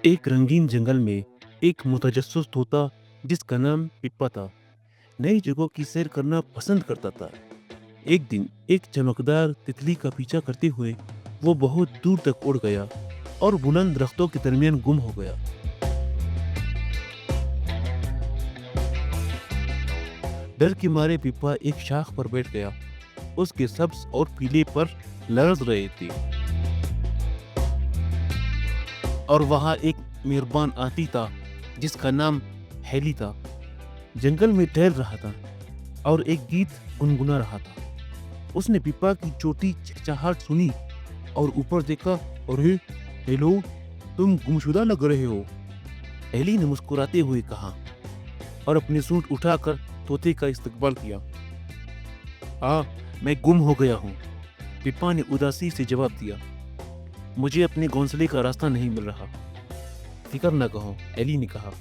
एक रंगीन जंगल में एक मुतजस्सिस तोता जिसका नाम पिप्पा था, नई जगहों की सैर करना पसंद करता था। एक दिन एक चमकदार तितली का पीछा करते हुए वो बहुत दूर तक उड़ गया और बुलंद दरख्तों के दरमियान गुम हो गया। डर के मारे पिप्पा एक शाख पर बैठ गया। उसके सब्ज और पीले पर लरज रहे थे और वहां एक मेहरबान आती था जिसका नाम हेली था। जंगल में टहल रहा था और एक गीत गुनगुना रहा था। उसने पिप्पा की छोटी चहचहाहट सुनी और ऊपर देखा। अरे हेलो, तुम गुमशुदा लग रहे हो, एली ने मुस्कुराते हुए कहा और अपनी सूंड उठाकर तोते का इस्तकबाल किया। हाँ, मैं गुम हो गया हूँ, पिप्पा ने उदासी से जवाब दिया। मुझे अपने घोंसले का रास्ता नहीं मिल रहा। फिक्र न करो, एली ने कहा,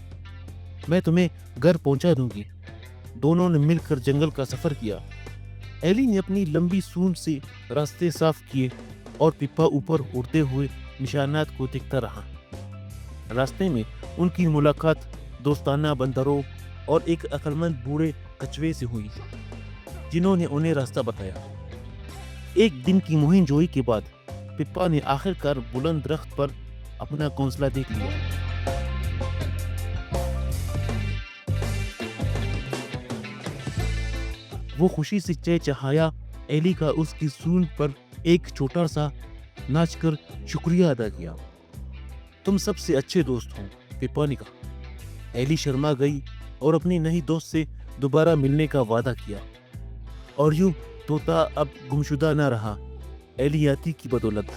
मैं तुम्हें घर पहुंचा दूंगी। दोनों ने मिलकर जंगल का सफर किया। एली ने अपनी लंबी सूंड से रास्ते साफ किए और पिप्पा ऊपर उड़ते हुए निशानात को देखता रहा। रास्ते में उनकी मुलाकात दोस्ताना बंदरों और एक अक्लमंद बूढ़े कछुए से हुई जिन्होंने उन्हें रास्ता बताया। एक दिन की मुहिम-जोई के बाद पिप्पा ने आखिरकार बुलंद दरख्त पर अपना घोंसला देख लिया। वो खुशी से चहचहाया। एली का उसकी सूंड पर एक छोटा सा नाचकर शुक्रिया अदा किया। तुम सबसे अच्छे दोस्त हो, पिप्पा ने कहा। एली शर्मा गई और अपनी नई दोस्त से दोबारा मिलने का वादा किया। और यूं तोता अब गुमशुदा न रहा, एली आती की बदौलत।